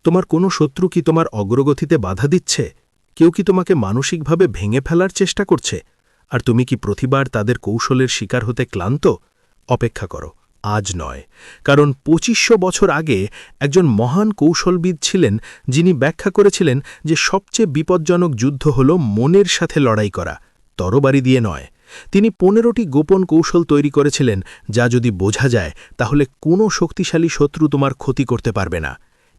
তোমার কোনো শত্রু কি তোমার অগ্রগতিতে বাধা দিচ্ছে? কেউ কি তোমাকে মানসিকভাবে ভেঙে ফেলার চেষ্টা করছে? আর তুমি কি প্রতিবার তাদের কৌশলের শিকার হতে ক্লান্ত? অপেক্ষা করো, আজ নয়। কারণ ২৫০০ বছর আগে একজন মহান কৌশলবিদ ছিলেন, যিনি ব্যাখ্যা করেছিলেন যে সবচেয়ে বিপজ্জনক যুদ্ধ হল মনের সাথে লড়াই করা, তরবারি দিয়ে নয়। তিনি ১৫টি গোপন কৌশল তৈরি করেছিলেন, যা যদি বোঝা যায় তাহলে কোনো শক্তিশালী শত্রু তোমার ক্ষতি করতে পারবে না।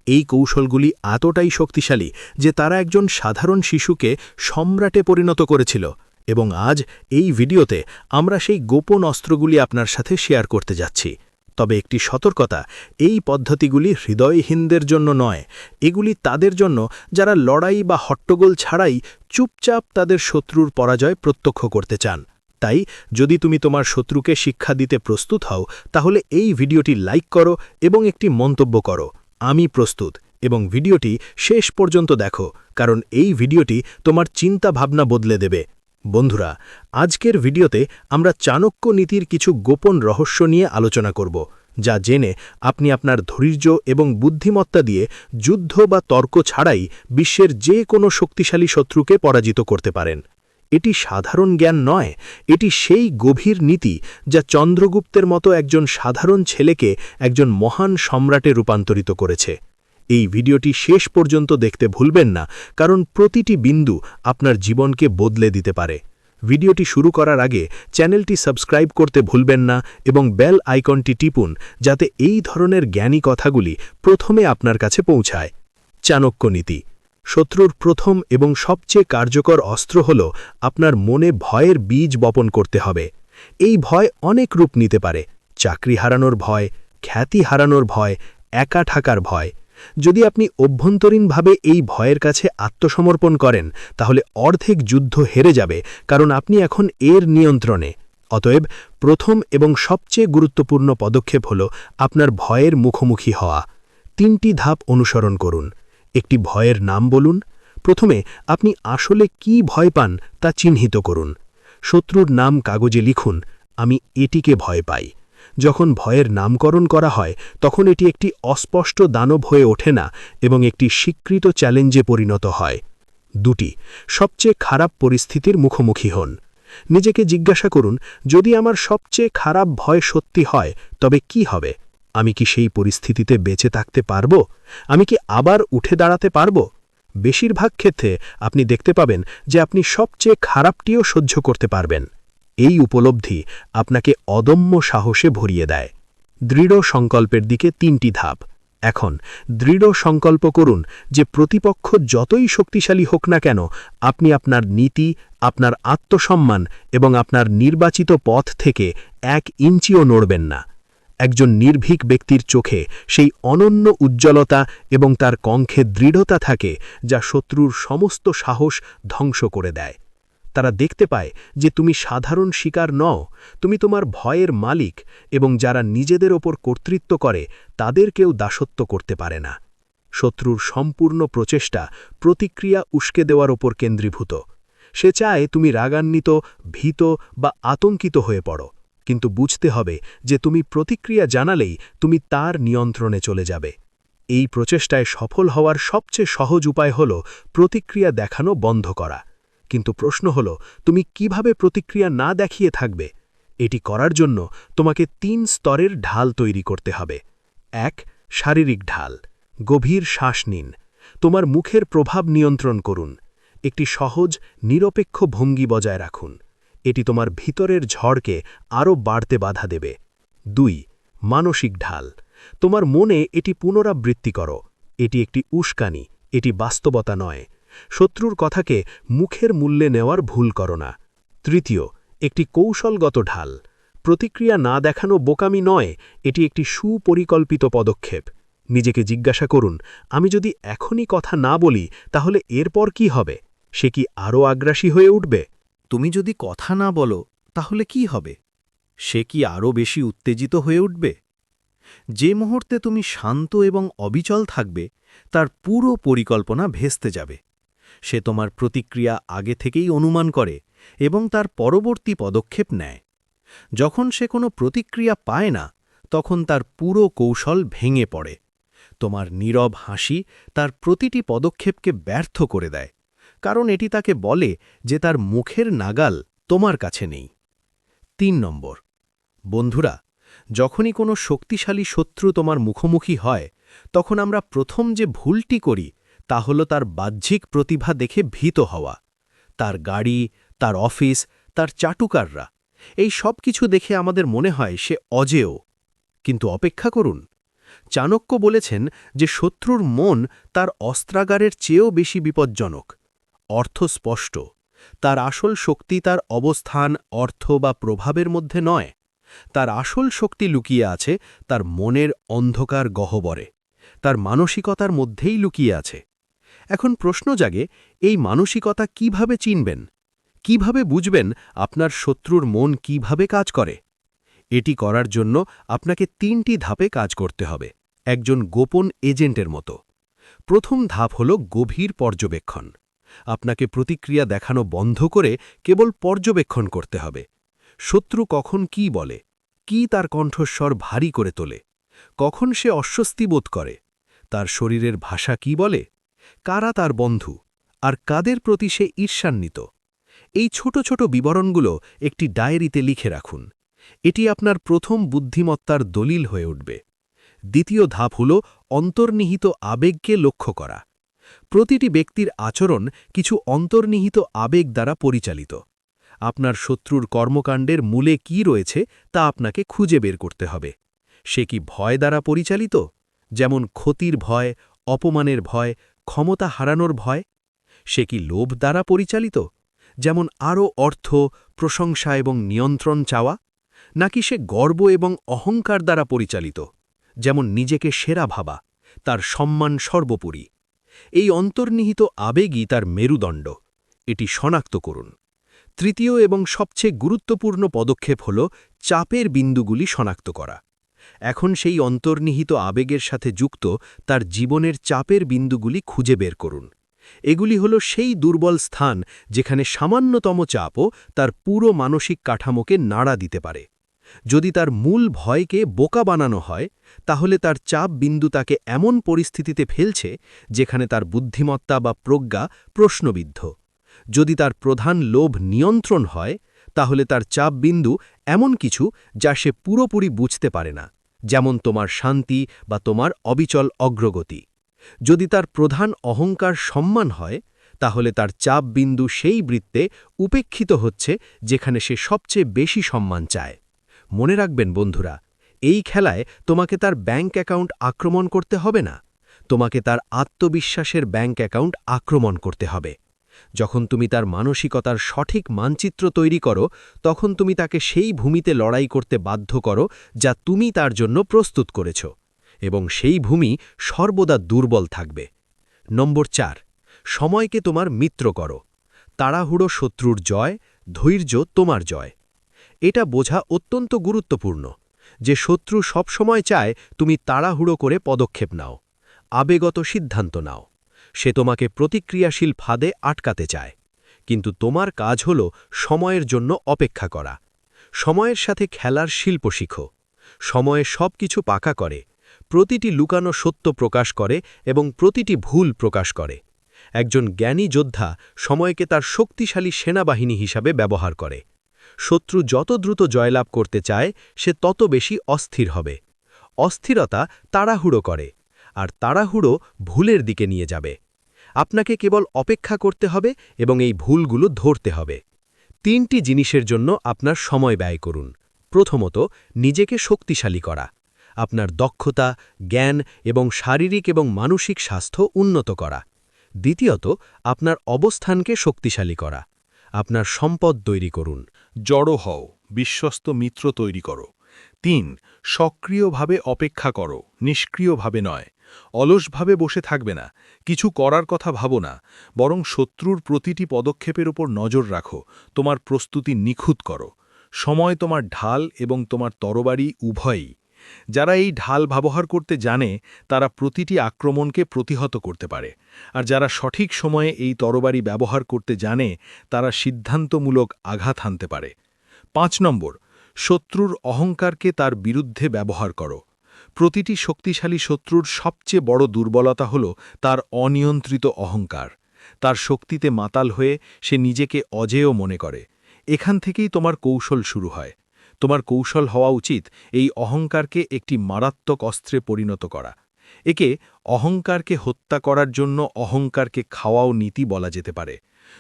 এই কৌশলগুলি এতটাই শক্তিশালী যে তারা একজন সাধারণ শিশুকে সম্রাটে পরিণত করেছিল। এবং আজ এই ভিডিওতে আমরা সেই গোপন অস্ত্রগুলি আপনার সাথে শেয়ার করতে যাচ্ছি। তবে একটি সতর্কতা, এই পদ্ধতিগুলি হৃদয়হীনদের জন্য নয়। এগুলি তাদের জন্য যারা লড়াই বা হট্টগোল ছাড়াই চুপচাপ তাদের শত্রুর পরাজয় প্রত্যক্ষ করতে চান। তাই যদি তুমি তোমার শত্রুকে শিক্ষা দিতে প্রস্তুত হও, তাহলে এই ভিডিওটি লাইক করো এবং একটি মন্তব্য করো, আমি প্রস্তুত। এবং ভিডিওটি শেষ পর্যন্ত দেখো, কারণ এই ভিডিওটি তোমার চিন্তা ভাবনা বদলে দেবে। বন্ধুরা, আজকের ভিডিওতে আমরা চাণক্য নীতির কিছু গোপন রহস্য নিয়ে আলোচনা করব, যা জেনে আপনি আপনার ধৈর্য এবং বুদ্ধিমত্তা দিয়ে যুদ্ধ বা তর্ক ছাড়াই বিশ্বের যে কোনো শক্তিশালী শত্রুকে পরাজিত করতে পারেন। এটি সাধারণ জ্ঞান নয়, এটি সেই গভীর নীতি যা চন্দ্রগুপ্তের মতো একজন সাধারণ ছেলেকে একজন মহান সম্রাটে রূপান্তরিত করেছে। এই ভিডিওটি শেষ পর্যন্ত দেখতে ভুলবেন না, কারণ প্রতিটি বিন্দু আপনার জীবনকে বদলে দিতে পারে। ভিডিওটি শুরু করার আগে চ্যানেলটি সাবস্ক্রাইব করতে ভুলবেন না এবং বেল আইকনটি টিপুন, যাতে এই ধরনের জ্ঞানী কথাগুলি প্রথমে আপনার কাছে পৌঁছায়। চাণক্য নীতি। শত্রুর প্রথম এবং সবচেয়ে কার্যকর অস্ত্র হল আপনার মনে ভয়ের বীজ বপন করতে হবে। এই ভয় অনেক রূপ নিতে পারে: চাকরি হারানোর ভয়, খ্যাতি হারানোর ভয়, একা থাকার ভয়। যদি আপনি অভ্যন্তরীণভাবে এই ভয়ের কাছে আত্মসমর্পণ করেন, তাহলে অর্ধেক যুদ্ধ হেরে যাবে, কারণ আপনি এখন এর নিয়ন্ত্রণে। অতএব প্রথম এবং সবচেয়ে গুরুত্বপূর্ণ পদক্ষেপ হল আপনার ভয়ের মুখোমুখি হওয়া। ৩টি ধাপ অনুসরণ করুন। একটি ভয়ের নাম বলুন। প্রথমে আপনি আসলে কি ভয় পান তা চিহ্নিত করুন। শত্রুর নাম কাগজে লিখুন, আমি এটিকে ভয় পাই। যখন ভয়ের নামকরণ করা হয়, তখন এটি একটি অস্পষ্ট দানব হয়ে ওঠে না এবং একটি স্বীকৃত চ্যালেঞ্জে পরিণত হয়। ২টি সবচেয়ে খারাপ পরিস্থিতির মুখোমুখি হন। নিজেকে জিজ্ঞাসা করুন, যদি আমার সবচেয়ে খারাপ ভয় সত্যি হয়, তবে কি হবে? আমি কি সেই পরিস্থিতিতে বেঁচে থাকতে পারব? আমি কি আবার উঠে দাঁড়াতে পারব? বেশিরভাগ ক্ষেত্রে আপনি দেখতে পাবেন যে আপনি সবচেয়ে খারাপটিও সহ্য করতে পারবেন। এই উপলব্ধি আপনাকে অদম্য সাহসে ভরিয়ে দেয়। দৃঢ় সংকল্পের দিকে ৩টি ধাপ। এখন দৃঢ় সংকল্প করুন যে প্রতিপক্ষ যতই শক্তিশালী হোক না কেন, আপনি আপনার নীতি, আপনার আত্মসম্মান এবং আপনার নির্বাচিত পথ থেকে ১ ইঞ্চিও নড়বেন না। একজন নির্ভীক ব্যক্তির চোখে সেই অনন্য উজ্জ্বলতা এবং তার কণ্ঠে দৃঢ়তা থাকে, যা শত্রুর সমস্ত সাহস ধ্বংস করে দেয়। তারা দেখতে পায় যে তুমি সাধারণ শিকার নও, তুমি তোমার ভয়ের মালিক, এবং যারা নিজেদের ওপর কর্তৃত্ব করে তাদের কেউ দাসত্ব করতে পারে না। শত্রুর সম্পূর্ণ প্রচেষ্টা প্রতিক্রিয়া উস্কে দেওয়ার ওপর কেন্দ্রীভূত। সে চায় তুমি রাগান্বিত, ভীত বা আতঙ্কিত হয়ে পড়ো, কিন্তু বুঝতে হবে যে তুমি প্রতিক্রিয়া জানালেই তুমি তার নিয়ন্ত্রণে চলে যাবে। এই প্রচেষ্টায় সফল হওয়ার সবচেয়ে সহজ উপায় হল প্রতিক্রিয়া দেখানো বন্ধ করা। কিন্তু প্রশ্ন হল, তুমি কিভাবে প্রতিক্রিয়া না দেখিয়ে থাকবে? এটি করার জন্য তোমাকে ৩ স্তরের ঢাল তৈরি করতে হবে। ১. শারীরিক ঢাল। গভীর শ্বাস নিন। তোমার মুখের প্রভাব নিয়ন্ত্রণ করুন। একটি সহজ, নিরপেক্ষ ভঙ্গি বজায় রাখুন। এটি তোমার ভিতরের ঝড়কে আরও বাড়তে বাধা দেবে। ২. মানসিক ঢাল। তোমার মনে এটি পুনরাবৃত্তি করো, এটি একটি উস্কানি, এটি বাস্তবতা নয়। শত্রুর কথাকে মুখের মূল্যে নেওয়ার ভুল করো না। ৩. একটি কৌশলগত ঢাল। প্রতিক্রিয়া না দেখানো বোকামি নয়, এটি একটি সুপরিকল্পিত পদক্ষেপ। নিজেকে জিজ্ঞাসা করুন, আমি যদি এখনই কথা না বলি, তাহলে এরপর কি হবে? সে কি আরও আগ্রাসী হয়ে উঠবে? তুমি যদি কথা না বলো, তাহলে কি হবে? সে কি আরও বেশি উত্তেজিত হয়ে উঠবে? যে মুহূর্তে তুমি শান্ত এবং অবিচল থাকবে, তার পুরো পরিকল্পনা ভেস্তে যাবে। সে তোমার প্রতিক্রিয়া আগে থেকেই অনুমান করে এবং তার পরবর্তী পদক্ষেপ নেয়। যখন সে কোনো প্রতিক্রিয়া পায় না, তখন তার পুরো কৌশল ভেঙে পড়ে। তোমার নীরব হাসি তার প্রতিটি পদক্ষেপকে ব্যর্থ করে দেয়, কারণ এটি তাকে বলে যে তার মুখের নাগাল তোমার কাছে নেই। ৩ নম্বর, বন্ধুরা, যখনই কোনো শক্তিশালী শত্রু তোমার মুখোমুখি হয়, তখন আমরা প্রথম যে ভুলটি করি তা হল তার বাহ্যিক প্রতিভা দেখে ভীত হওয়া। তার গাড়ি, তার অফিস, তার চাটুকাররা, এই সব কিছু দেখে আমাদের মনে হয় সে অজেয়। কিন্তু অপেক্ষা করুন, চাণক্য বলেছেন যে শত্রুর মন তার অস্ত্রাগারের চেয়েও বেশি বিপজ্জনক। অর্থ স্পষ্ট, তার আসল শক্তি তার অবস্থান, অর্থ বা প্রভাবের মধ্যে নয়। তার আসল শক্তি লুকিয়ে আছে তার মনের অন্ধকার গহ্বরে, তার মানসিকতার মধ্যেই লুকিয়ে আছে। এখন প্রশ্ন জাগে, এই মানসিকতা কিভাবে চিনবেন? কিভাবে বুঝবেন আপনার শত্রুর মন কিভাবে কাজ করে? এটি করার জন্য আপনাকে ৩টি ধাপে কাজ করতে হবে, একজন গোপন এজেন্টের মতো। প্রথম ধাপ হল গভীর পর্যবেক্ষণ। আপনাকে প্রতিক্রিয়া দেখানো বন্ধ করে কেবল পর্যবেক্ষণ করতে হবে। শত্রু কখন কি বলে, কি তার কণ্ঠস্বর ভারী করে তোলে, কখন সে অস্বস্তি বোধ করে, তার শরীরের ভাষা কি বলে, কারা তার বন্ধু, আর কাদের প্রতি সে ঈর্ষান্বিত। এই ছোট ছোট বিবরণগুলো একটি ডায়েরিতে লিখে রাখুন। এটি আপনার প্রথম বুদ্ধিমত্তার দলিল হয়ে উঠবে। দ্বিতীয় ধাপ হল অন্তর্নিহিত আবেগকে লক্ষ্য করা। প্রতিটি ব্যক্তির আচরণ কিছু অন্তর্নিহিত আবেগ দ্বারা পরিচালিত। আপনার শত্রুর কর্মকাণ্ডের মূলে কি রয়েছে তা আপনাকে খুঁজে বের করতে হবে। সে কি ভয় দ্বারা পরিচালিত, যেমন ক্ষতির ভয়, অপমানের ভয়, ক্ষমতা হারানোর ভয়? সে কি লোভ দ্বারা পরিচালিত, যেমন আরও অর্থ, প্রশংসা এবং নিয়ন্ত্রণ চাওয়া? নাকি সে গর্ব এবং অহংকার দ্বারা পরিচালিত, যেমন নিজেকে সেরা ভাবা, তার সম্মান সর্বোপরি? এই অন্তর্নিহিত আবেগই তার মেরুদণ্ড। এটি শনাক্ত করুন। তৃতীয় এবং সবচেয়ে গুরুত্বপূর্ণ পদক্ষেপ হল চাপের বিন্দুগুলি শনাক্ত করা। এখন সেই অন্তর্নিহিত আবেগের সাথে যুক্ত তার জীবনের চাপের বিন্দুগুলি খুঁজে বের করুন। এগুলি হল সেই দুর্বল স্থান যেখানে সামান্যতম চাপও তার পুরো মানসিক কাঠামোকে নাড়া দিতে পারে। যদি তার মূল ভয়কে বোকা বানানো হয়, তাহলে তার চাপ বিন্দু তাকে এমন পরিস্থিতিতে ফেলছে যেখানে তার বুদ্ধিমত্তা বা প্রজ্ঞা প্রশ্নবিদ্ধ। যদি তার প্রধান লোভ নিয়ন্ত্রণ হয়, তাহলে তার চাপ বিন্দু এমন কিছু যা সে পুরোপুরি বুঝতে পারে না, যেমন তোমার শান্তি বা তোমার অবিচল অগ্রগতি। যদি তার প্রধান অহংকার সম্মান হয়, তাহলে তার চাপ বিন্দু সেই বৃত্তে উপেক্ষিত হচ্ছে যেখানে সে সবচেয়ে বেশি সম্মান চায়। মনে রাখবেন বন্ধুরা, এই খেলায় তোমাকে তার ব্যাঙ্ক অ্যাকাউন্ট আক্রমণ করতে হবে না, তোমাকে তার আত্মবিশ্বাসের ব্যাঙ্ক অ্যাকাউন্ট আক্রমণ করতে হবে। যখন তুমি তার মানসিকতার সঠিক মানচিত্র তৈরি করো, তখন তুমি তাকে সেই ভূমিতে লড়াই করতে বাধ্য করো যা তুমি তার জন্য প্রস্তুত করেছ, এবং সেই ভূমি সর্বদা দুর্বল থাকবে। নম্বর ৪, সময়কে তোমার মিত্র করো। তাড়াহুড়ো শত্রুর জয়, ধৈর্য তোমার জয়। এটা বোঝা অত্যন্ত গুরুত্বপূর্ণ যে শত্রু সবসময় চায় তুমি তাড়াহুড়ো করে পদক্ষেপ নাও, আবেগত সিদ্ধান্ত নাও। সে তোমাকে প্রতিক্রিয়াশীল ফাঁদে আটকাতে চায়, কিন্তু তোমার কাজ হল সময়ের জন্য অপেক্ষা করা। সময়ের সাথে খেলার শিল্প শিখো। সময়ে সব কিছু পাকা করে, প্রতিটি লুকানো সত্য প্রকাশ করে এবং প্রতিটি ভুল প্রকাশ করে। একজন জ্ঞানী যোদ্ধা সময়কে তার শক্তিশালী সেনাবাহিনী হিসাবে ব্যবহার করে। শত্রু যত দ্রুত জয়লাভ করতে চায়, সে তত বেশি অস্থির হবে। অস্থিরতা তাড়াহুড়ো করে, আর তাড়াহুড়ো ভুলের দিকে নিয়ে যাবে। আপনাকে কেবল অপেক্ষা করতে হবে এবং এই ভুলগুলো ধরতে হবে। ৩টি জিনিসের জন্য আপনার সময় ব্যয় করুন। প্রথমত, নিজেকে শক্তিশালী করা। আপনার দক্ষতা, জ্ঞান এবং শারীরিক এবং মানসিক স্বাস্থ্য উন্নত করা। দ্বিতীয়ত, আপনার অবস্থানকে শক্তিশালী করা। আপনার সম্পদ তৈরি করুন। জড়ো হও, বিশ্বস্ত মিত্র তৈরি করো। ৩, সক্রিয়ভাবে অপেক্ষা করো, নিষ্ক্রিয়ভাবে নয়। অলসভাবে বসে থাকবে না, কিছু করার কথা ভাবো না, বরং শত্রুর প্রতিটি পদক্ষেপের উপর নজর রাখো, তোমার প্রস্তুতি নিখুঁত করো। সময় তোমার ঢাল এবং তোমার তরবারি উভয়ই। যারা এই ঢাল ব্যবহার করতে জানে তারা প্রতিটি আক্রমণকে প্রতিহত করতে পারে, আর যারা সঠিক সময়ে এই তরবারি ব্যবহার করতে জানে তারা সিদ্ধান্তমূলক আঘাত হানতে পারে। ৫ নম্বর, শত্রুর অহংকারকে তার বিরুদ্ধে ব্যবহার করো। প্রতিটি শক্তিশালী শত্রুর সবচেয়ে বড় দুর্বলতা হল তার অনিয়ন্ত্রিত অহংকার। তার শক্তিতে মাতাল হয়ে সে নিজেকে অজেয় মনে করে। এখান থেকেই তোমার কৌশল শুরু হয়। তোমার কৌশল হওয়া উচিত এই অহংকারকে একটি মারাত্মক অস্ত্রে পরিণত করা। একে অহংকারকে হত্যা করার জন্য অহংকারকে খাওয়াও নীতি বলা যেতে পারে।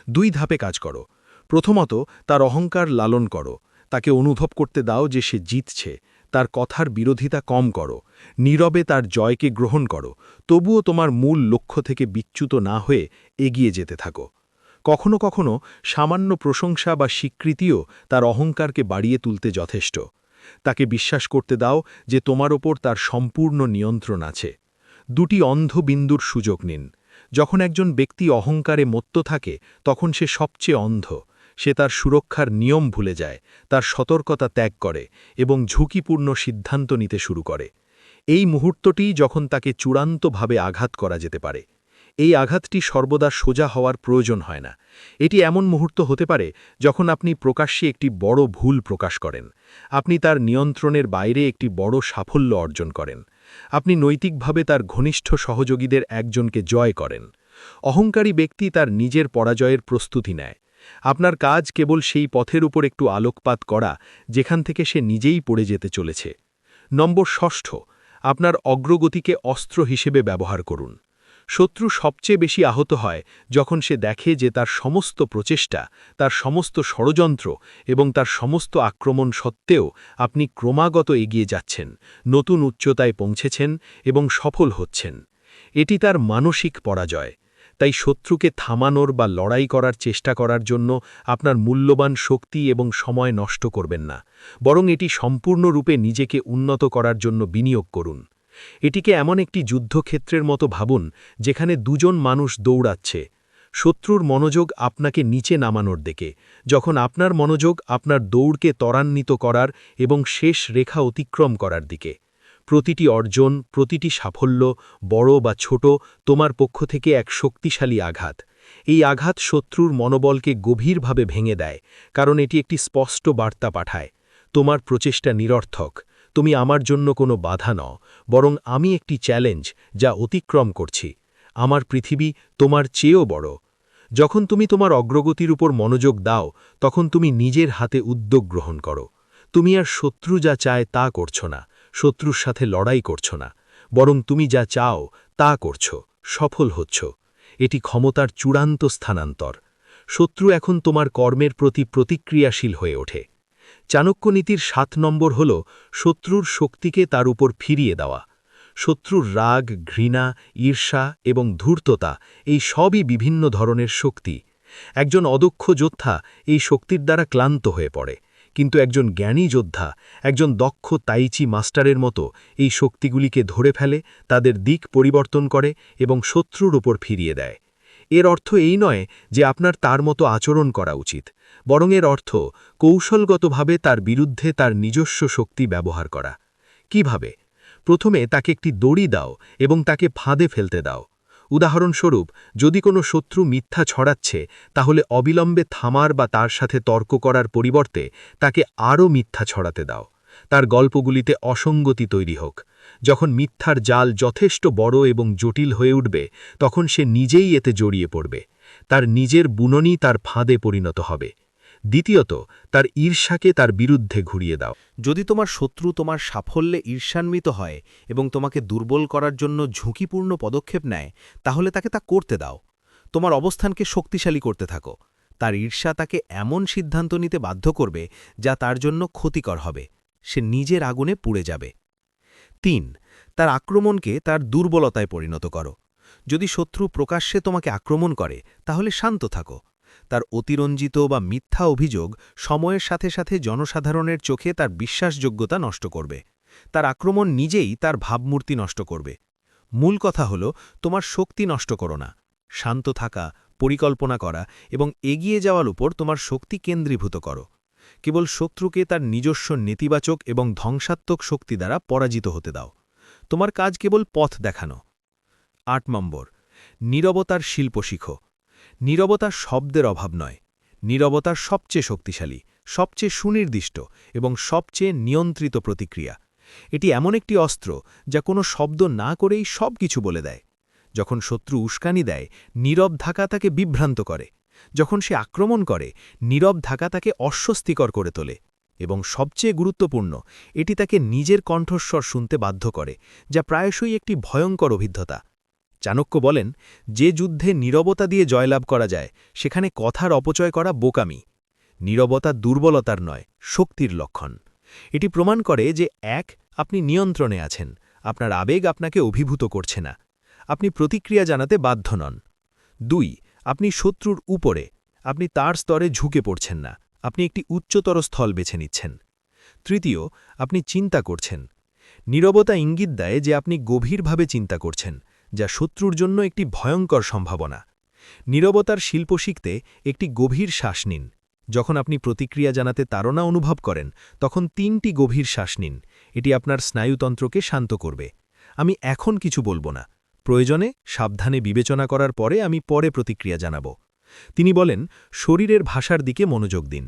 2 ধাপে কাজ করো। প্রথমত, তার অহংকার লালন করো। তাকে অনুভব করতে দাও যে সে জিতছে। তার কথার বিরোধিতা কম করো। নীরবে তার জয়কে গ্রহণ করো। তবুও তোমার মূল লক্ষ্য থেকে বিচ্যুত না হয়ে এগিয়ে যেতে থাকো। কখনো কখনো সামান্য প্রশংসা বা স্বীকৃতিও তার অহংকারকে বাড়িয়ে তুলতে যথেষ্ট। তাকে বিশ্বাস করতে দাও যে তোমার ওপর তার সম্পূর্ণ নিয়ন্ত্রণ আছে। 2টি অন্ধ বিন্দুর সুযোগ নিন। যখন একজন ব্যক্তি অহংকারে মত্ত থাকে তখন সে সবচেয়ে অন্ধ। সে তার সুরক্ষার নিয়ম ভুলে যায়, তার সতর্কতা ত্যাগ করে এবং ঝুঁকিপূর্ণ সিদ্ধান্ত নিতে শুরু করে। এই মুহূর্তটি যখন তাকে চূড়ান্তভাবে আঘাত করা যেতে পারে। এই আঘাতটি সর্বদা সোজা হওয়ার প্রয়োজন হয় না। এটি এমন মুহূর্ত হতে পারে যখন আপনি প্রকাশ্যে একটি বড় ভুল প্রকাশ করেন। আপনি তার নিয়ন্ত্রণের বাইরে একটি বড় সাফল্য অর্জন করেন। আপনি নৈতিকভাবে তার ঘনিষ্ঠ সহযোগীদের একজনকে জয় করেন। অহংকারী ব্যক্তি তার নিজের পরাজয়ের প্রস্তুতি নেয়। আপনার কাজ কেবল সেই পথের উপর একটু আলোকপাত করা যেখান থেকে সে নিজেই পড়ে যেতে চলেছে। নম্বর 6, আপনার অগ্রগতিকে অস্ত্র হিসেবে ব্যবহার করুন। শত্রু সবচেয়ে বেশি আহত হয় যখন সে দেখে যে তার সমস্ত প্রচেষ্টা, তার সমস্ত ষড়যন্ত্র এবং তার সমস্ত আক্রমণ সত্ত্বেও আপনি ক্রমাগত এগিয়ে যাচ্ছেন, নতুন উচ্চতায় পৌঁছেছেন এবং সফল হচ্ছেন। এটি তার মানসিক পরাজয়। তাই শত্রুকে থামানোর বা লড়াই করার চেষ্টা করার জন্য আপনার মূল্যবান শক্তি এবং সময় নষ্ট করবেন না, বরং এটি সম্পূর্ণরূপে নিজেকে উন্নত করার জন্য বিনিয়োগ করুন। এটিকে এমন একটি যুদ্ধক্ষেত্রের মতো ভাবুন যেখানে 2 জন মানুষ দৌড়াচ্ছে। শত্রুর মনোযোগ আপনাকে নিচে নামানোর দিকে, যখন আপনার মনোযোগ আপনার দৌড়কে ত্বরান্বিত করার এবং শেষ রেখা অতিক্রম করার দিকে। প্রতিটি অর্জন, প্রতিটি সাফল্য, বড় বা ছোট, তোমার পক্ষ থেকে এক শক্তিশালী আঘাত। এই আঘাত শত্রুর মনোবলকে গভীরভাবে ভেঙে দেয়, কারণ এটি একটি স্পষ্ট বার্তা পাঠায়। তোমার প্রচেষ্টা নিরর্থক। তুমি আমার জন্য কোনো বাধা নও, বরং আমি একটি চ্যালেঞ্জ যা অতিক্রম করছি। আমার পৃথিবী তোমার চেয়েও বড়। যখন তুমি তোমার অগ্রগতির উপর মনোযোগ দাও, তখন তুমি নিজের হাতে উদ্যোগ গ্রহণ করো। তুমি আর শত্রু যা চায় তা করছো না, শত্রুর সাথে লড়াই করছো না, বরং তুমি যা চাও তা করছো, সফল হচ্ছ। এটি ক্ষমতার চূড়ান্ত স্থানান্তর। শত্রু এখন তোমার কর্মের প্রতি প্রতিক্রিয়াশীল হয়ে ওঠে। চাণক্যনীতির 7 নম্বর হল শত্রুর শক্তিকে তার উপর ফিরিয়ে দেওয়া। শত্রুর রাগ, ঘৃণা, ঈর্ষা এবং ধূর্ততা এই সবই বিভিন্ন ধরনের শক্তি। একজন অদক্ষ যোদ্ধা এই শক্তির দ্বারা ক্লান্ত হয়ে পড়ে, কিন্তু একজন জ্ঞানী যোদ্ধা, একজন দক্ষ তাইচি মাস্টারের মতো এই শক্তিগুলিকে ধরে ফেলে, তাদের দিক পরিবর্তন করে এবং শত্রুর উপর ফিরিয়ে দেয়। এর অর্থ এই নয় যে আপনার তার মতো আচরণ করা উচিত, বরং এর অর্থ কৌশলগতভাবে তার বিরুদ্ধে তার নিজস্ব শক্তি ব্যবহার করা। কিভাবে? প্রথমে তাকে একটি দড়ি দাও এবং তাকে ফাঁদে ফেলতে দাও। উদাহরণস্বরূপ, যদি কোনো শত্রু মিথ্যা ছড়াচ্ছে, তাহলে অবিলম্বে থামার বা তার সাথে তর্ক করার পরিবর্তে তাকে আরও মিথ্যা ছড়াতে দাও। তার গল্পগুলিতে অসঙ্গতি তৈরি হোক। যখন মিথ্যার জাল যথেষ্ট বড় এবং জটিল হয়ে উঠবে, তখন সে নিজেই এতে জড়িয়ে পড়বে। তার নিজের বুননই তার ফাঁদে পরিণত হবে। দ্বিতীয়ত, তার ঈর্ষাকে তার বিরুদ্ধে ঘুরিয়ে দাও। যদি তোমার শত্রু তোমার সাফল্যে ঈর্ষান্বিত হয় এবং তোমাকে দুর্বল করার জন্য ঝুঁকিপূর্ণ পদক্ষেপ নেয়, তাহলে তাকে তা করতে দাও। তোমার অবস্থানকে শক্তিশালী করতে থাকো। তার ঈর্ষা তাকে এমন সিদ্ধান্ত নিতে বাধ্য করবে যা তার জন্য ক্ষতিকর হবে। সে নিজের আগুনে পুড়ে যাবে। 3. তার আক্রমণকে তার দুর্বলতায় পরিণত করো। যদি শত্রু প্রকাশ্যে তোমাকে আক্রমণ করে, তাহলে শান্ত থাকো। তার অতিরঞ্জিত বা মিথ্যা অভিযোগ সময়ের সাথে সাথে জনসাধারণের চোখে তার বিশ্বাসযোগ্যতা নষ্ট করবে। তার আক্রমণ নিজেই তার ভাবমূর্তি নষ্ট করবে। মূল কথা হল, তোমার শক্তি নষ্ট করো না। শান্ত থাকা, পরিকল্পনা করা এবং এগিয়ে যাওয়ার উপর তোমার শক্তি কেন্দ্রীভূত করো। কেবল শত্রুকে তার নিজস্ব নেতিবাচক এবং ধ্বংসাত্মক শক্তি দ্বারা পরাজিত হতে দাও। তোমার কাজ কেবল পথ দেখানো। 8 নম্বর, নীরবতার শিল্প শিখো। নীরবতা শব্দের অভাব নয়। নীরবতার সবচেয়ে শক্তিশালী, সবচেয়ে সুনির্দিষ্ট এবং সবচেয়ে নিয়ন্ত্রিত প্রতিক্রিয়া। এটি এমন একটি অস্ত্র যা কোনো শব্দ না করেই সব কিছু বলে দেয়। যখন শত্রু উস্কানি দেয়, নীরব থাকা তাকে বিভ্রান্ত করে। যখন সে আক্রমণ করে, নীরব থাকা তাকে অস্বস্তিকর করে তোলে। এবং সবচেয়ে গুরুত্বপূর্ণ, এটি তাকে নিজের কণ্ঠস্বর শুনতে বাধ্য করে, যা প্রায়শই একটি ভয়ঙ্কর অভিজ্ঞতা। চাণক্য বলেন, যে যুদ্ধে নীরবতা দিয়ে জয়লাভ করা যায়, সেখানে কথার অপচয় করা বোকামি। নীরবতা দুর্বলতার নয়, শক্তির লক্ষণ। এটি প্রমাণ করে যে আপনি নিয়ন্ত্রণে আছেন, আপনার আবেগ আপনাকে অভিভূত করছে না, আপনি প্রতিক্রিয়া জানাতে বাধ্য নন। 2 আপনি শত্রুর উপরে, আপনি তার স্তরে ঝুঁকে পড়ছেন না, আপনি একটি উচ্চতর স্থল বেছে নিচ্ছেন। 3 আপনি চিন্তা করছেন। নীরবতা ইঙ্গিত দেয় যে আপনি গভীরভাবে চিন্তা করছেন, যা শত্রুর জন্য একটি ভয়ঙ্কর সম্ভাবনা। নীরবতার শিল্প শিখতে একটি গভীর শ্বাস নিন। যখন আপনি প্রতিক্রিয়া জানাতে তাড়না অনুভব করেন, তখন 3টি গভীর শ্বাস নিন। এটি আপনার স্নায়ুতন্ত্রকে শান্ত করবে। আমি এখন কিছু বলবো না, প্রয়োজনে সাবধানে বিবেচনা করার পরে আমি পরে প্রতিক্রিয়া জানাব। তিনি বলেন, শরীরের ভাষার দিকে মনোযোগ দিন।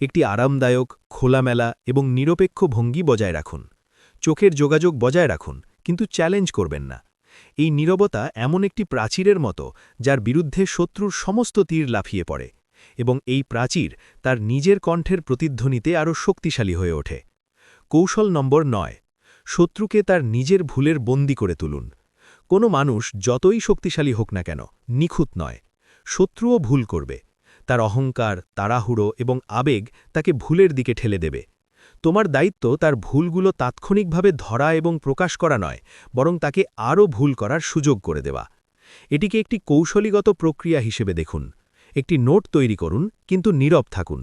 একটি আরামদায়ক, খোলামেলা এবং নিরপেক্ষ ভঙ্গি বজায় রাখুন। চোখের যোগাযোগ বজায় রাখুন, কিন্তু চ্যালেঞ্জ করবেন না। এই নীরবতা এমন একটি প্রাচীরের মতো, যার বিরুদ্ধে শত্রুর সমস্ত তীর লাফিয়ে পড়ে, এবং এই প্রাচীর তার নিজের কণ্ঠের প্রতিধ্বনিতে আরও শক্তিশালী হয়ে ওঠে। কৌশল নম্বর 9 শত্রুকে তার নিজের ভুলের বন্দী করে তুলুন। কোনো মানুষ যতই শক্তিশালী হোক না কেন, নিখুঁত নয়। শত্রুও ভুল করবে। তার অহংকার, তাড়াহুড়ো এবং আবেগ তাকে ভুলের দিকে ঠেলে দেবে। তোমার দায়িত্ব তার ভুলগুলো তাৎক্ষণিকভাবে ধরা এবং প্রকাশ করা নয়, বরং তাকে আরও ভুল করার সুযোগ করে দেওয়া। এটিকে একটি কৌশলীগত প্রক্রিয়া হিসেবে দেখুন। একটি নোট তৈরি করুন, কিন্তু নীরব থাকুন।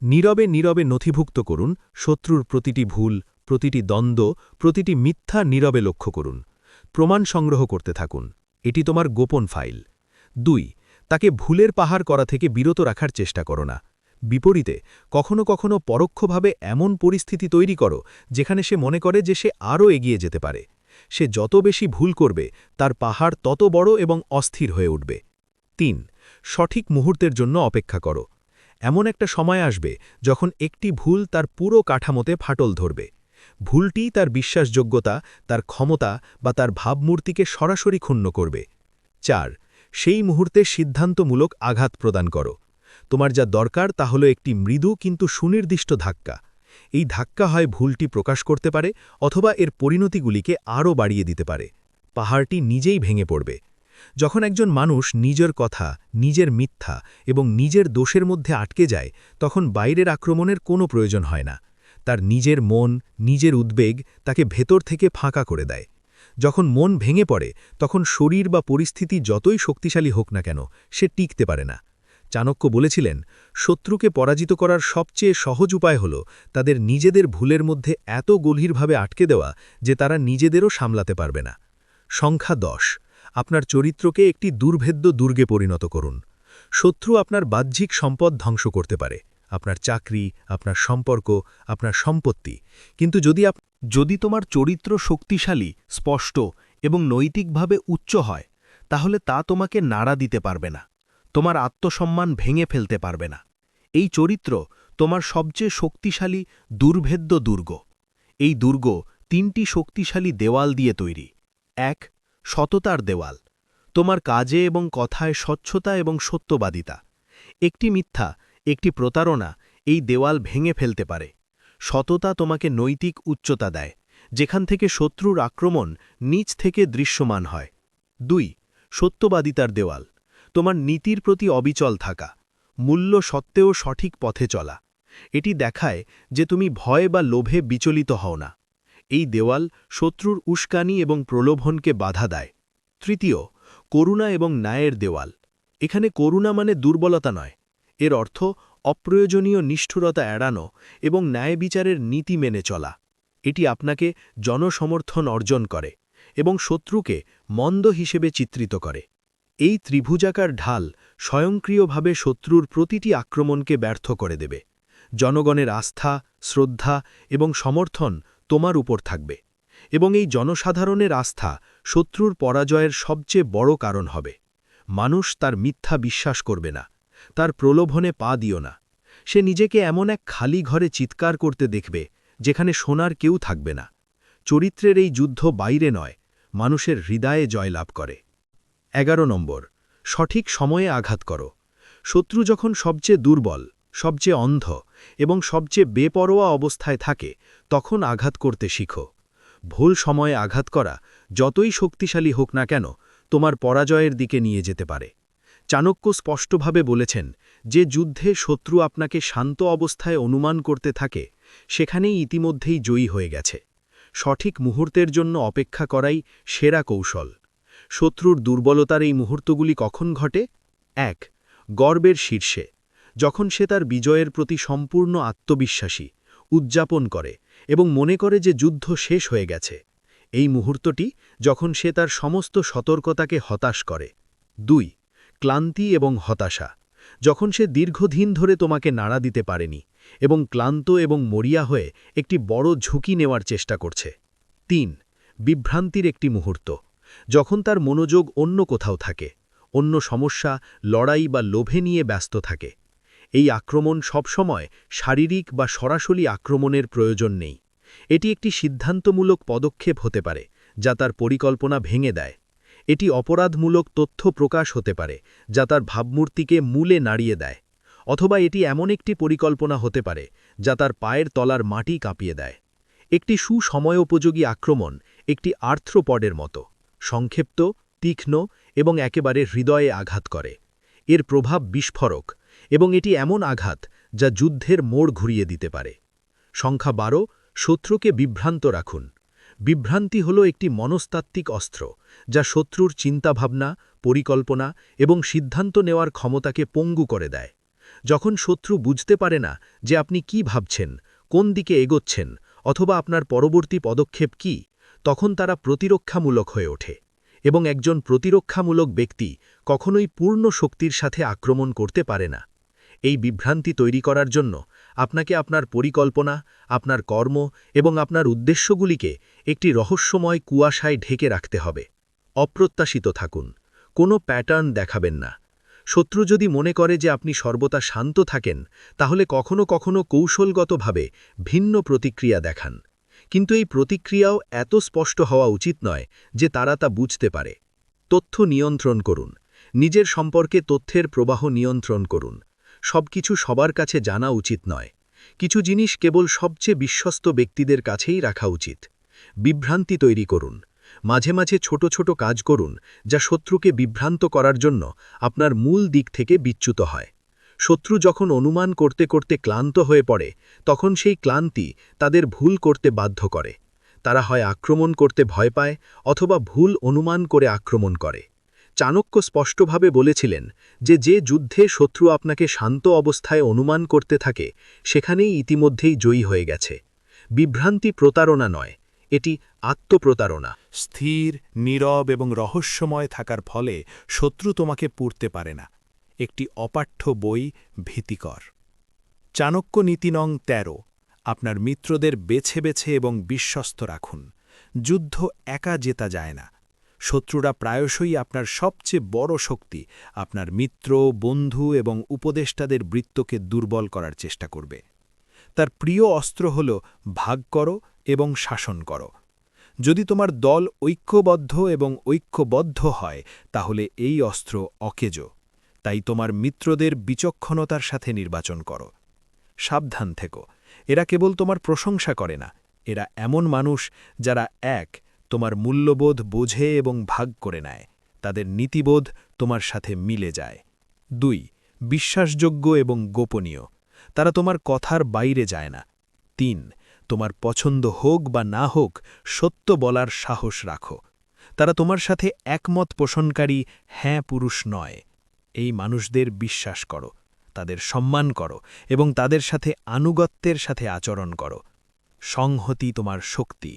নীরবে নীরবে নথিভুক্ত করুন শত্রুর প্রতিটি ভুল, প্রতিটি দ্বন্দ্ব, প্রতিটি মিথ্যা নীরবে লক্ষ্য করুন। প্রমাণ সংগ্রহ করতে থাকুন। এটি তোমার গোপন ফাইল। 2 তাকে ভুলের পাহাড় করা থেকে বিরত রাখার চেষ্টা করো না। বিপরীতে, কখনো কখনো পরোক্ষভাবে এমন পরিস্থিতি তৈরি করো যেখানে সে মনে করে যে সে আরও এগিয়ে যেতে পারে। সে যত বেশি ভুল করবে, তার পাহাড় তত বড় এবং অস্থির হয়ে উঠবে। 3 সঠিক মুহূর্তের জন্য অপেক্ষা করো। এমন একটা সময় আসবে যখন একটি ভুল তার পুরো কাঠামোতে ফাটল ধরবে। ভুলটি তার বিশ্বাসযোগ্যতা, তার ক্ষমতা বা তার ভাবমূর্তিকে সরাসরি ক্ষুণ্ণ করবে। 4 সেই মুহূর্তে সিদ্ধান্তমূলক আঘাত প্রদান করো। তোমার যা দরকার তা হলো একটি মৃদু কিন্তু সুনির্দিষ্ট ধাক্কা। এই ধাক্কা হয় ভুলটি প্রকাশ করতে পারে, অথবা এর পরিণতিগুলিকে আরও বাড়িয়ে দিতে পারে। পাহাড়টি নিজেই ভেঙে পড়বে। যখন একজন মানুষ নিজের কথা, নিজের মিথ্যা এবং নিজের দোষের মধ্যে আটকে যায়, তখন বাইরের আক্রমণের কোনো প্রয়োজন হয় না। তার নিজের মন, নিজের উদ্বেগ তাকে ভেতর থেকে ফাঁকা করে দেয়। যখন মন ভেঙে পড়ে, তখন শরীর বা পরিস্থিতি যতই শক্তিশালী হোক না কেন, সে টিকতে পারে না। চাণক্য বলেছিলেন, শত্রুকে পরাজিত করার সবচেয়ে সহজ উপায় হল তাদের নিজেদের ভুলের মধ্যে এত গভীরভাবে আটকে দেওয়া যে তারা নিজেদেরও সামলাতে পারবে না। সংখ্যা 10 আপনার চরিত্রকে একটি দুর্ভেদ্য দুর্গে পরিণত করুন। শত্রু আপনার বাহ্যিক সম্পদ ধ্বংস করতে পারে, আপনার চাকরি, আপনার সম্পর্ক, আপনার সম্পত্তি, কিন্তু যদি তোমার চরিত্র শক্তিশালী, স্পষ্ট এবং নৈতিকভাবে উচ্চ হয়, তাহলে তা তোমাকে নাড়া দিতে পারবে না, তোমার আত্মসম্মান ভেঙে ফেলতে পারবে না। এই চরিত্র তোমার সবচেয়ে শক্তিশালী দুর্ভেদ্য দুর্গ। এই দুর্গ 3টি শক্তিশালী দেওয়াল দিয়ে তৈরি। 1 সততার দেওয়াল, তোমার কাজে এবং কথায় স্বচ্ছতা এবং সত্যবাদিতা। একটি মিথ্যা, একটি প্রতারণা এই দেওয়াল ভেঙে ফেলতে পারে। সততা তোমাকে নৈতিক উচ্চতা দেয়, যেখান থেকে শত্রুর আক্রমণ নিচ থেকে দৃশ্যমান হয়। 2 সত্যবাদিতার দেওয়াল, তোমার নীতির প্রতি অবিচল থাকা, মূল্য সত্ত্বেও সঠিক পথে চলা। এটি দেখায় যে তুমি ভয় বা লোভে বিচলিত হও না। এই দেওয়াল শত্রুর উস্কানি এবং প্রলোভনকে বাধা দেয়। 3 করুণা এবং ন্যায়ের দেওয়াল, এখানে করুণা মানে দুর্বলতা নয়, এর অর্থ অপ্রয়োজনীয় নিষ্ঠুরতা এড়ানো এবং ন্যায় বিচারের নীতি মেনে চলা। এটি আপনাকে জনসমর্থন অর্জন করে এবং শত্রুকে মন্দ হিসেবে চিত্রিত করে। এই ত্রিভুজাকার ঢাল স্বয়ংক্রিয়ভাবে শত্রুর প্রতিটি আক্রমণকে ব্যর্থ করে দেবে। জনগণের আস্থা, শ্রদ্ধা এবং সমর্থন তোমার উপর থাকবে, এবং এই জনসাধারণের আস্থা শত্রুর পরাজয়ের সবচেয়ে বড় কারণ হবে। মানুষ তার মিথ্যা বিশ্বাস করবে না, তার প্রলোভনে পা দিও না। সে নিজেকে এমন এক খালি ঘরে চিৎকার করতে দেখবে যেখানে শোনার কেউ থাকবে না। চরিত্রের এই যুদ্ধ বাইরে নয়, মানুষের হৃদয়ে জয়লাভ করে। 11 নম্বর, সঠিক সময়ে আঘাত করো। শত্রু যখন সবচেয়ে দুর্বল, সবচেয়ে অন্ধ এবং সবচেয়ে বেপরোয়া অবস্থায় থাকে, তখন আঘাত করতে শিখো। ভুল সময়ে আঘাত করা যতই শক্তিশালী হোক না কেন, তোমার পরাজয়ের দিকে নিয়ে যেতে পারে। চাণক্য স্পষ্টভাবে বলেছেন যে যুদ্ধে শত্রু আপনাকে শান্ত অবস্থায় অনুমান করতে থাকে, সেখানেই ইতিমধ্যেই জয়ী হয়ে গেছে। সঠিক মুহূর্তের জন্য অপেক্ষা করাই সেরা কৌশল। শত্রুর দুর্বলতার এই মুহূর্তগুলি কখন ঘটে? 1. গর্বের শীর্ষে, যখন সে তার বিজয়ের প্রতি সম্পূর্ণ আত্মবিশ্বাসী, উদযাপন করে এবং মনে করে যে যুদ্ধ শেষ হয়ে গেছে। এই মুহূর্তটি যখন সে তার সমস্ত সতর্কতাকে হতাশ করে। 2. ক্লান্তি এবং হতাশা, যখন সে দীর্ঘদিন ধরে তোমাকে নাড়া দিতে পারেনি এবং ক্লান্ত এবং মরিয়া হয়ে একটি বড় ঝুঁকি নেওয়ার চেষ্টা করছে। 3. বিভ্রান্তির একটি মুহূর্ত, যখন তার মনোযোগ অন্য কোথাও থাকে, অন্য সমস্যা, লড়াই বা লোভে নিয়ে ব্যস্ত থাকে। এই আক্রমণ সবসময় শারীরিক বা সরাসরি আক্রমণের প্রয়োজন নেই। এটি একটি সিদ্ধান্তমূলক পদক্ষেপ হতে পারে যা তার পরিকল্পনা ভেঙে দেয়। এটি অপরাধমূলক তথ্য প্রকাশ হতে পারে যা তার ভাবমূর্তিকে মূলে নাড়িয়ে দেয়। অথবা এটি এমন একটি পরিকল্পনা হতে পারে যা তার পায়ের তলার মাটি কাঁপিয়ে দেয়। একটি সুসময়োপযোগী আক্রমণ একটি আর্থ্রোপডের মতো, সংক্ষিপ্ত, তীক্ষ্ণ এবং একেবারে হৃদয়ে আঘাত করে। এর প্রভাব বিস্ফোরক এবং এটি এমন আঘাত যা যুদ্ধের মোড় ঘুরিয়ে দিতে পারে। সংখ্যা 12, শত্রুকে বিভ্রান্ত রাখুন। বিভ্রান্তি হল একটি মনস্তাত্ত্বিক অস্ত্র যা শত্রুর চিন্তাভাবনা, পরিকল্পনা এবং সিদ্ধান্ত নেওয়ার ক্ষমতাকে পঙ্গু করে দেয়। যখন শত্রু বুঝতে পারে না যে আপনি কি ভাবছেন, কোন দিকে এগোচ্ছেন অথবা আপনার পরবর্তী পদক্ষেপ কি, তখন তারা প্রতিরক্ষামূলক হয়ে ওঠে। এবং একজন প্রতিরক্ষামূলক ব্যক্তি কখনোই পূর্ণ শক্তির সাথে আক্রমণ করতে পারে না। এই বিভ্রান্তি তৈরি করার জন্য আপনাকে আপনার পরিকল্পনা, আপনার কর্ম এবং আপনার উদ্দেশ্যগুলিকে একটি রহস্যময় কুয়াশায় ঢেকে রাখতে হবে। অপ্রত্যাশিত থাকুন, কোনো প্যাটার্ন দেখাবেন না। শত্রু যদি মনে করে যে আপনি সর্বদা শান্ত থাকেন, তাহলে কখনো কখনো কৌশলগতভাবে ভিন্ন প্রতিক্রিয়া দেখান। কিন্তু এই প্রতিক্রিয়াও এত স্পষ্ট হওয়া উচিত নয় যে তারা তা বুঝতে পারে। তথ্য নিয়ন্ত্রণ করুন। নিজের সম্পর্কে তথ্যের প্রবাহ নিয়ন্ত্রণ করুন। সবকিছু সবার কাছে জানা উচিত নয়। কিছু জিনিস কেবল সবচেয়ে বিশ্বস্ত ব্যক্তিদের কাছেই রাখা উচিত। বিভ্রান্তি তৈরি করুন। মাঝে মাঝে ছোট ছোট কাজ করুন যা শত্রুকে বিভ্রান্ত করার জন্য আপনার মূল দিক থেকে বিচ্যুত হয়। শত্রু যখন অনুমান করতে করতে ক্লান্ত হয়ে পড়ে, তখন সেই ক্লান্তি তাদের ভুল করতে বাধ্য করে। তারা হয় আক্রমণ করতে ভয় পায় অথবা ভুল অনুমান করে আক্রমণ করে। চাণক্য স্পষ্টভাবে বলেছিলেন যে যুদ্ধে শত্রু আপনাকে শান্ত অবস্থায় অনুমান করতে থাকে, সেখানেই ইতিমধ্যেই জয়ী হয়ে গেছে। বিভ্রান্তি প্রতারণা নয়, এটি আত্মপ্রতারণা। স্থির, নীরব এবং রহস্যময় থাকার ফলে শত্রু তোমাকে পুড়তে পারে না। একটি অপাঠ্য বই, ভীতিকর। চাণক্য নীতি নং 13, আপনার মিত্রদের বেছে বেছে এবং বিশ্বস্ত রাখুন। যুদ্ধ একা জেতা যায় না। শত্রুরা প্রায়শই আপনার সবচেয়ে বড় শক্তি, আপনার মিত্র, বন্ধু এবং উপদেষ্টাদের বৃত্তকে দুর্বল করার চেষ্টা করবে। তার প্রিয় অস্ত্র হল ভাগ করো এবং শাসন করো। যদি তোমার দল ঐক্যবদ্ধ এবং ঐক্যবদ্ধ হয়, তাহলে এই অস্ত্র অকেজো। তাই তোমার মিত্রদের বিচক্ষণতার সাথে নির্বাচন করো। সাবধান থেকো, এরা কেবল তোমার প্রশংসা করে না, এরা এমন মানুষ যারা তোমার মূল্যবোধ বোঝে এবং ভাগ করে নেয়। তাদের নীতিবোধ তোমার সাথে মিলে যায়। 2. বিশ্বাসযোগ্য এবং গোপনীয়, তারা তোমার কথার বাইরে যায় না। 3. তোমার পছন্দ হোক বা না হোক, সত্য বলার সাহস রাখো। তারা তোমার সাথে একমত পোষণকারী পুরুষ নয়। এই মানুষদের বিশ্বাস করো, তাদের সম্মান করো এবং তাদের সাথে আনুগত্যের সাথে আচরণ করো। সংহতি তোমার শক্তি।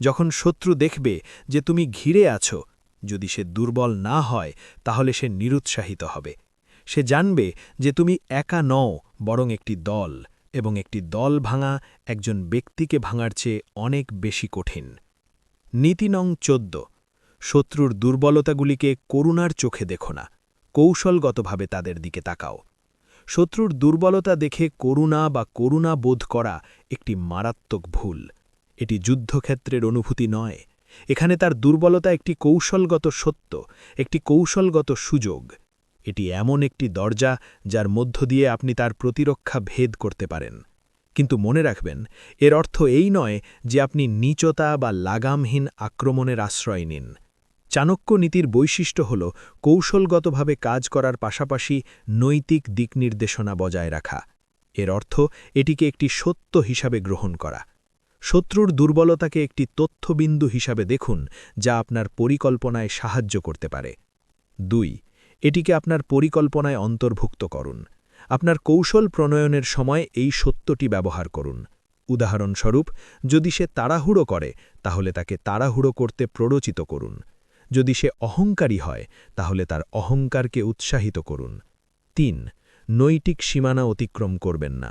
যখন শত্রু দেখবে যে তুমি ঘিরে আছো, যদি সে দুর্বল না হয়, তাহলে সে নিরুৎসাহিত হবে। সে জানবে যে তুমি একা নও, বরং একটি দল, এবং একটি দল ভাঙা একজন ব্যক্তিকে ভাঙার চেয়ে অনেক বেশি কঠিন। নীতি নং 14, শত্রুর দুর্বলতাগুলিকে করুণার চোখে দেখো না, কৌশলগতভাবে তাদের দিকে তাকাও। শত্রুর দুর্বলতা দেখে করুণা বা করুণা বোধ করা একটি মারাত্মক ভুল। এটি যুদ্ধক্ষেত্রের অনুভূতি নয়, এখানে তার দুর্বলতা একটি কৌশলগত সত্য, একটি কৌশলগত সুযোগ। এটি এমন একটি দরজা যার মধ্য দিয়ে আপনি তার প্রতিরক্ষা ভেদ করতে পারেন। কিন্তু মনে রাখবেন, এর অর্থ এই নয় যে আপনি নীচতা বা লাগামহীন আক্রমণের আশ্রয় নিন। চাণক্য নীতির বৈশিষ্ট্য হল কৌশলগতভাবে কাজ করার পাশাপাশি নৈতিক দিকনির্দেশনা বজায় রাখা। এর অর্থ এটিকে একটি সত্য হিসাবে গ্রহণ করা। শত্রুর দুর্বলতাকে একটি তথ্যবিন্দু হিসাবে দেখুন যা আপনার পরিকল্পনায় সাহায্য করতে পারে। 2. এটিকে আপনার পরিকল্পনায় অন্তর্ভুক্ত করুন। আপনার কৌশল প্রণয়নের সময় এই সত্যটি ব্যবহার করুন। উদাহরণস্বরূপ, যদি সে তাড়াহুড়ো করে তাহলে তাকে তাড়াহুড়ো করতে প্ররোচিত করুন। যদি সে অহংকারী হয় তাহলে তার অহংকারকে উৎসাহিত করুন। 3. নৈতিক সীমানা অতিক্রম করবেন না।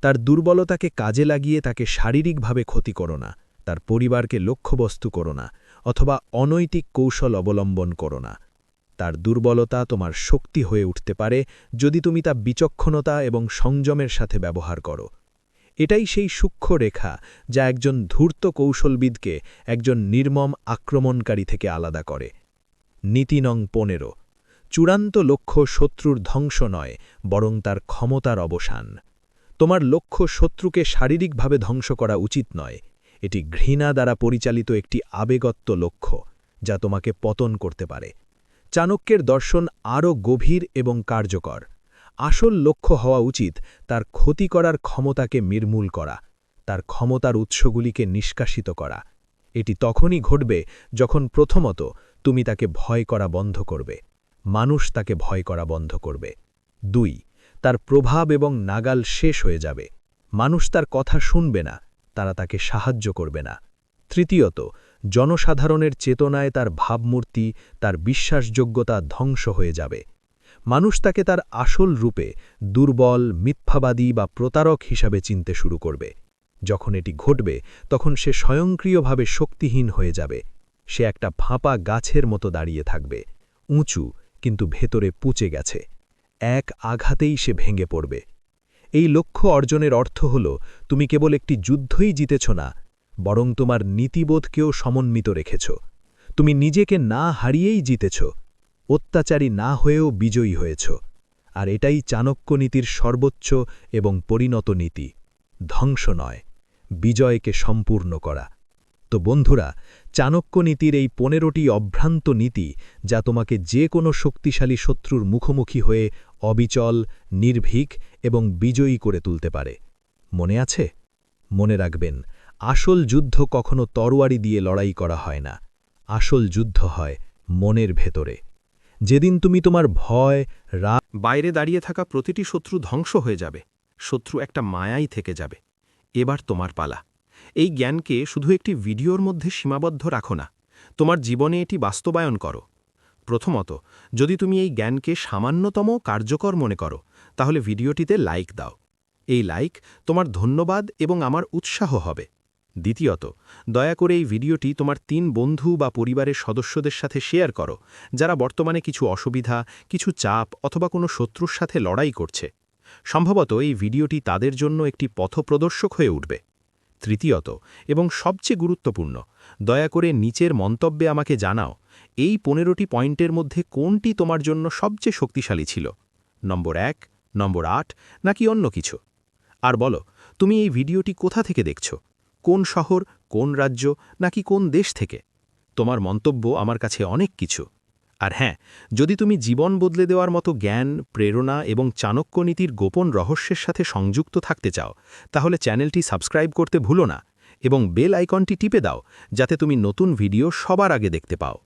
তার দুর্বলতাকে কাজে লাগিয়ে তাকে শারীরিকভাবে ক্ষতি করো না, তার পরিবারকে লক্ষ্যবস্তু করো না, অথবা অনৈতিক কৌশল অবলম্বন করো না। তার দুর্বলতা তোমার শক্তি হয়ে উঠতে পারে যদি তুমি তা বিচক্ষণতা এবং সংযমের সাথে ব্যবহার করো। এটাই সেই সূক্ষ্ম রেখা যা একজন ধূর্ত কৌশলবিদকে একজন নির্মম আক্রমণকারী থেকে আলাদা করে। নীতি নং 15। চূড়ান্ত লক্ষ্য শত্রুর ধ্বংস নয়, বরং তার ক্ষমতার অবসান। তোমার লক্ষ্য শত্রুকে শারীরিকভাবে ধ্বংস করা উচিত নয়, এটি ঘৃণা দ্বারা পরিচালিত একটি আবেগত্ব লক্ষ্য যা তোমাকে পতন করতে পারে। চাণক্যের দর্শন আরও গভীর এবং কার্যকর। আসল লক্ষ্য হওয়া উচিত তার ক্ষতি করার ক্ষমতাকে নির্মূল করা, তার ক্ষমতার উৎসগুলিকে নিষ্কাশিত করা। এটি তখনই ঘটবে যখন প্রথমত তুমি তাকে ভয় করা বন্ধ করবে, মানুষ তাকে ভয় করা বন্ধ করবে। 2. তার প্রভাব এবং নাগাল শেষ হয়ে যাবে, মানুষ তার কথা শুনবে না, তারা তাকে সাহায্য করবে না। তৃতীয়ত, জনসাধারণের চেতনায় তার ভাবমূর্তি, তার বিশ্বাসযোগ্যতা ধ্বংস হয়ে যাবে। মানুষ তাকে তার আসল রূপে দুর্বল, মিথ্যাবাদী বা প্রতারক হিসাবে চিনতে শুরু করবে। যখন এটি ঘটবে তখন সে স্বয়ংক্রিয়ভাবে শক্তিহীন হয়ে যাবে। সে একটা ফাঁপা গাছের মতো দাঁড়িয়ে থাকবে, উঁচু কিন্তু ভেতরে পুঁচে গেছে। এক আঘাতেই সে ভেঙে পড়বে। এই লক্ষ্য অর্জনের অর্থ হল তুমি কেবল একটি যুদ্ধই জিতেছ না, বরং তোমার নীতিবোধকেও সমন্বিত রেখেছ। তুমি নিজেকে না হারিয়েই জিতেছ, অত্যাচারী না হয়েও বিজয়ী হয়েছ। আর এটাই চাণক্য নীতির সর্বোচ্চ এবং পরিণত নীতি, ধ্বংস নয়, বিজয়কে সম্পূর্ণ করা। তো বন্ধুরা, চাণক্য নীতির এই 15টি অভ্রান্ত নীতি যা তোমাকে যে কোনো শক্তিশালী শত্রুর মুখোমুখি হয়ে অবিচল, নির্ভীক এবং বিজয়ী করে তুলতে পারে। মনে আছে? মনে রাখবেন, আসল যুদ্ধ কখনো তরোয়ারি দিয়ে লড়াই করা হয় না, আসল যুদ্ধ হয় মনের ভেতরে। যেদিন তুমি তোমার ভয়, রাগ, বাইরে দাঁড়িয়ে থাকা প্রতিটি শত্রু ধ্বংস হয়ে যাবে, শত্রু একটা মায়াই থেকে যাবে। এবার তোমার পালা। এই জ্ঞানকে শুধু একটি ভিডিওর মধ্যে সীমাবদ্ধ রাখো না, তোমার জীবনে এটি বাস্তবায়ন করো। প্রথমত, যদি তুমি এই জ্ঞানকে সামান্যতম কার্যকর মনে করো, তাহলে ভিডিওটিতে লাইক দাও। এই লাইক তোমার ধন্যবাদ এবং আমার উৎসাহ হবে। দ্বিতীয়ত, দয়া করে এই ভিডিওটি তোমার 3 বন্ধু বা পরিবারের সদস্যদের সাথে শেয়ার করো, যারা বর্তমানে কিছু অসুবিধা, কিছু চাপ অথবা কোনো শত্রুর সাথে লড়াই করছে। সম্ভবত এই ভিডিওটি তাদের জন্য একটি পথপ্রদর্শক হয়ে উঠবে। তৃতীয়ত এবং সবচেয়ে গুরুত্বপূর্ণ, দয়া করে নিচের মন্তব্যে আমাকে জানাও, এই 15টি পয়েন্টের মধ্যে কোনটি তোমার জন্য সবচেয়ে শক্তিশালী ছিল। নম্বর 1, নম্বর 8 নাকি অন্য কিছু? আর বলো, তুমি এই ভিডিওটি কোথা থেকে দেখছো? কোন শহর, কোন রাজ্য নাকি কোন দেশ থেকে? তোমার মন্তব্য আমার কাছে অনেক কিছু। আর হ্যাঁ, যদি তুমি জীবন বদলে দেওয়ার মতো জ্ঞান, প্রেরণা এবং চাণক্য নীতির গোপন রহস্যের সাথে সংযুক্ত থাকতে চাও, তাহলে চ্যানেলটি সাবস্ক্রাইব করতে ভুলো না এবং বেল আইকনটি টিপে দাও যাতে তুমি নতুন ভিডিও সবার আগে দেখতে পাও।